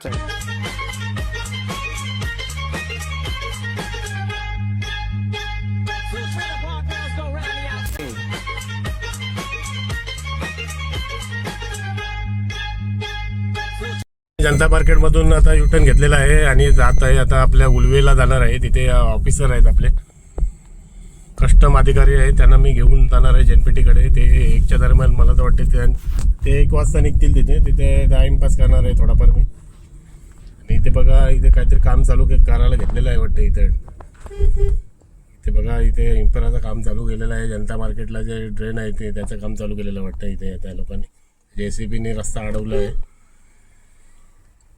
जनता market मधून आता U-turn घेतलेला आहे आणि जात आहे आता आपल्या उलवेला जाणार आहे. तिथे ऑफिसर आहेत आपले कस्टम अधिकारी आहेत, त्यांना मी घेऊन जाणार आहे जनपेटीकडे. ते 1च्या दरम्यान मला तर वाटते ते 1 वाजता निघतील. तिथे टाइमपास करणार आहे थोडाफार मी. आणि इथे बघा, इथे काहीतरी काम चालू करायला घेतलेलं आहे वाटतं. इथे बघा, इथे इम्पराचं काम चालू केलेलं आहे. जनता मार्केटला जे ड्रेन आहे ते त्याचं काम चालू केलेलं वाटतं. इथे त्या लोकांनी JCBने रस्ता अडवला आहे.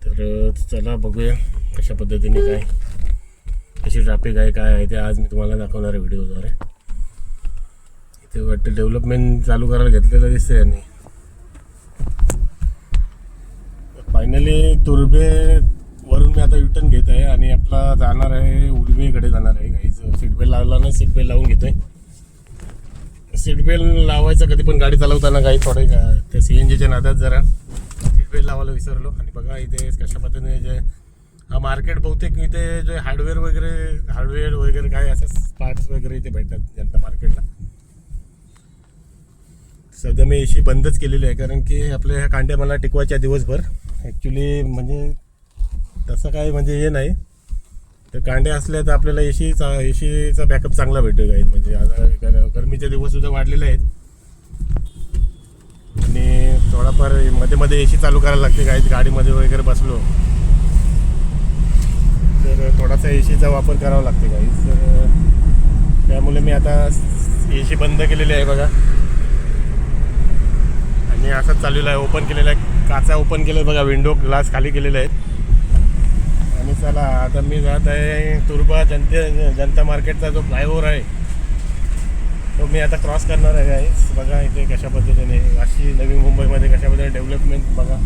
तर चला बघूया कशा पद्धतीने काय कशी ट्रॅफिक आहे काय आहे ते आज मी तुम्हाला दाखवणार आहे व्हिडिओद्वारे. इथे वाटतं डेव्हलपमेंट चालू करायला घेतलेलं दिसतंय. आणि फायनली तुर्बे वरून मी आता युटर्न घेत आहे आणि आपला जाणार आहे उलवेकडे जाणार आहे. काहीच सीट बेल्ट लावला नाही, सीट बेल्ट लावून घेतोय. सीट बेल्ट लावायचं कधी पण गाडी चालवताना काही थोडे त्या CNGच्या नादात जरा सीट बेल्ट लावायला विसरलो. आणि बघा इथे कशा पद्धतीने जे हा मार्केट बहुतेक इथे जे हार्डवेअर वगैरे काय असं पार्ट्स वगैरे इथे भेटतात जनता मार्केटला. सध्या मी AC बंदच केलेली आहे कारण की आपल्या ह्या कांड्या मला टिकवायच्या दिवसभर. ॲक्च्युली म्हणजे तसं काय म्हणजे हे नाही, तर कांड्या असल्या तर आपल्याला एसीचा बॅकअप चांगला भेटेल आहे. म्हणजे आता गरमीचे दिवससुद्धा वाढलेले आहेत आणि थोडाफार मध्ये मध्ये AC चालू करायला लागते. काही गाडीमध्ये वगैरे बसलो तर थोडासा ACचा वापर करावा लागते काही. तर त्यामुळे मी आता AC बंद केलेली आहे बघा. आणि असंच चाललेलं आहे, ओपन केलेलं आहे, काचा ओपन केलं बघा, विंडो ग्लास खाली केलेले आहेत. आणि चला आता मी जात आहे तुर्बा जनता मार्केटचा जो फ्लायओव्हर आहे तो मी आता क्रॉस करणार आहे गाईस. बघा इथे कशा पद्धतीने अशी नवी मुंबईमध्ये कशा पद्धतीने डेव्हलपमेंट बघा.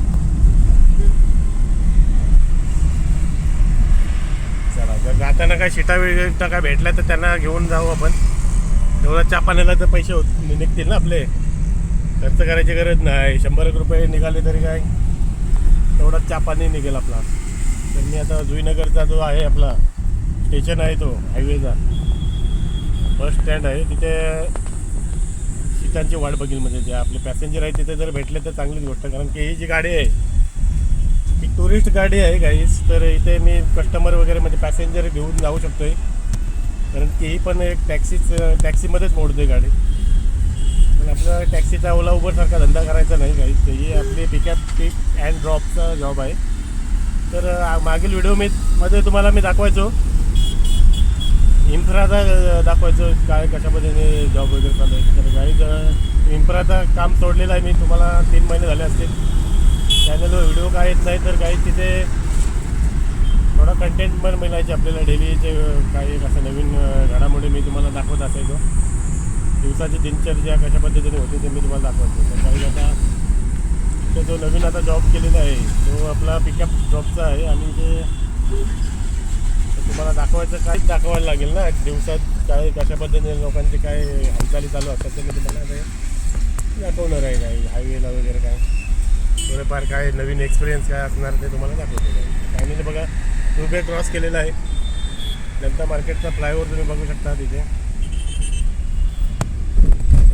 चला जर जाताना काय शिटा वगैरे काय भेटल्या तर त्यांना घेऊन जाऊ आपण. तेवढा चहा पाण्याला तर पैसे निघतील ना आपले, खर्च करायची गरज नाही. 100 रुपये निघाले तरी काय तेवढा चहा पाणी निघेल आपला. तर मी आता जुईनगरचा जो आहे आपला स्टेशन आहे तो हायवेचा बस स्टँड आहे, तिथे सीटांची वाट बघील. म्हणजे जे आपले पॅसेंजर आहे तिथे जर भेटले तर चांगलीच गोष्ट. कारण की ही जी गाडी आहे ही टुरिस्ट गाडी आहे गाईस. तर इथे मी कस्टमर वगैरे म्हणजे पॅसेंजर घेऊन जाऊ शकतो आहे. कारण की ही पण एक टॅक्सीमध्येच मोडते गाडी. पण आपला टॅक्सीचा ओला उबरसारखा धंदा करायचा नाही गाईस. ही आपली पिक अँड ड्रॉपचा जॉब आहे. तर मागील व्हिडिओ मध्ये तुम्हाला मी दाखवायचो इन्फ्राचा दाखवायचो काय कशा पद्धतीने जॉब वगैरे चालू आहे. तर गाईज इन्फ्राचा काम सोडलेलं आहे मी. तुम्हाला 3 महिने झाले असतील चॅनलवर व्हिडिओ काय येत नाही. तर काही तिथे थोडा कंटेंट पण मिळायचे आपल्याला डेलीचे काही असं नवीन घडामोडी मी तुम्हाला दाखवत असायचो. दिवसाची दिनचर्या कशा पद्धतीने होते ते मी तुम्हाला दाखवायचो. तर काही आता तो जो नवीन आता जॉब केलेला आहे तो आपला पिकअप जॉबचा आहे. आणि ते तुम्हाला दाखवायचं काहीच दाखवायला लागेल ना, दिवसात काय कशा पद्धतीने लोकांचे काय हालचाली चालू असतात ते मी तुम्हाला ते दाखवणार आहे. काही हायवेला वगैरे काय थोडेफार काय नवीन एक्सपिरियन्स काय असणार ते तुम्हाला दाखवतो. काही नाही बघा, तुर्बे क्रॉस केलेला आहे. जनता मार्केटचा फ्लायओव्हर तुम्ही बघू शकता. तिथे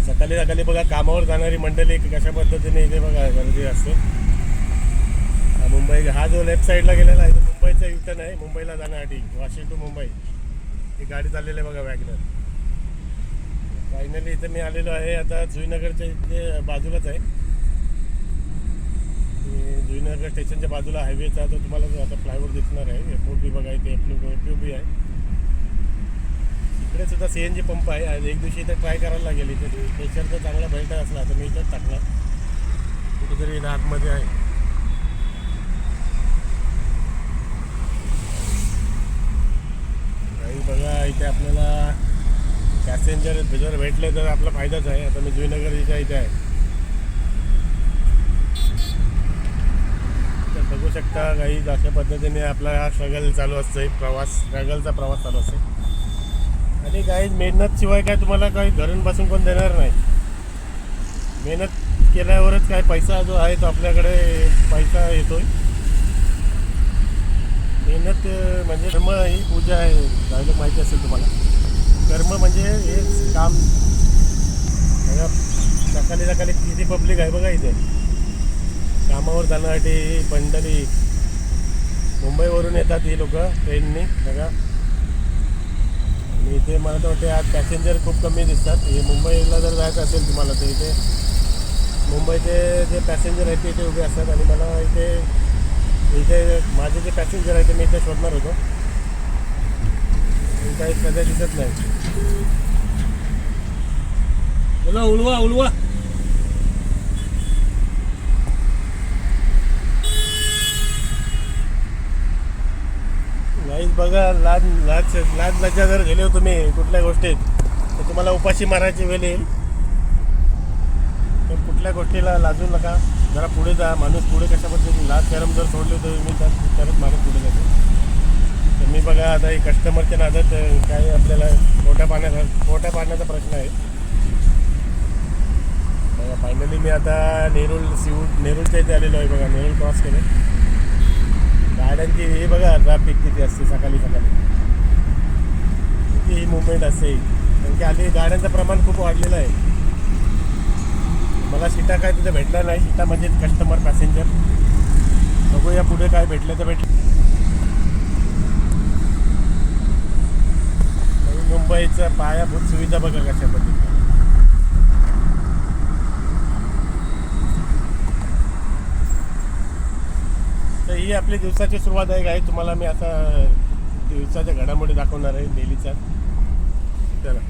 सकाळी बघा कामावर जाणारी मंडळी कशा पद्धतीने इथे बघा गर्दी असते. मुंबई हा जो लेफ्ट साईडला गेलेला आहे तो मुंबईचा युटर्न आहे. मुंबईला जाण्यासाठी वाशी टू मुंबई ही गाडी चाललेली आहे बघा, वॅगनर. फायनली इथे मी आलेलो आहे आता जुईनगरच्या इथे बाजूलाच आहे. जुईनगर स्टेशनच्या बाजूला हायवेचा तो तुम्हाला जो आता फ्लायओव्हर दिसणार आहे. एअरपोर्ट बी बघा, इथे FUB आहे. इकडे सुद्धा CNG पंप आहे. आणि एक दिवशी इथे ट्राय करायला लागेल. इथे स्टेशन तर चांगला भेटत असला तर मी इथंच टाकला कुठेतरी इथं आतमध्ये आहे. बघा इथे आपल्याला पॅसेंजर जर भेटले तर आपला फायदाच आहे. आता मी जुईनगर इथे आहे. तर बघू शकता काही अशा पद्धतीने आपला हा स्ट्रगलचा प्रवास चालू असतो. आणि काही मेहनत शिवाय काय तुम्हाला काही घरून बसून कोण देणार नाही. मेहनत केल्यावरच काय पैसा जो आहे तो आपल्याकडे पैसा येतोय. मेहनत म्हणजे कर्म ही पूजा आहे, डायलॉग माहिती असेल तुम्हाला. कर्म म्हणजे हे काम बघा. सकाळी सकाळी किती पब्लिक आहे बघा इथे कामावर जाण्यासाठी. पंढरी मुंबईवरून येतात ही लोक ट्रेननी बघा. आणि इथे मला तर वाटते आज पॅसेंजर खूप कमी दिसतात. हे मुंबईला जर जायचं असेल तुम्हाला तर इथे मुंबईचे जे पॅसेंजर आहेत ते इथे उभे असतात. आणि मला इथे माझे जे पॅसेंजर आहेत ते मी इथे शोधणार होतो, पण काही सध्या दिसत नाही. बोला उलवा उलवा. नाहीच बघा. लाज लाज लाज लज्जा जर गेले हो तुम्ही कुठल्या गोष्टीत तर तुम्हाला उपाशी मारायची वेळ येईल. तर कुठल्या गोष्टीला लाजू नका, जरा पुढे जा. माणूस पुढे कशा पद्धतीने लाज शरम जर सोडली तर मी तरच माणूस पुढे जातो. तर मी बघा आता ही कस्टमरच्या नादात काय आपल्याला पोट्या पाण्याचा प्रश्न आहे बघा. फायनली मी आता नेरूळच्या इथे आलेलो आहे बघा. नेरूळ क्रॉस केले. गाड्यांची हे बघा ट्रॅफिक किती असते सकाळी सकाळी, किती ही मुवमेंट असते. कारण की आधी गाड्यांचं प्रमाण खूप वाढलेलं आहे. मला सीटा काय तिथे भेटल्या नाही. सीटा म्हणजे कस्टमर पॅसेंजर. बघूया पुढे काय भेटलं तर भेटलं. नवी मुंबईचं पायाभूत सुविधा बघा कशा पद्धतीने. तर ही आपली दिवसाची सुरुवात आहे. तुम्हाला मी आता दिवसाच्या घडामोडी दाखवणार आहे डेलीचा. चला.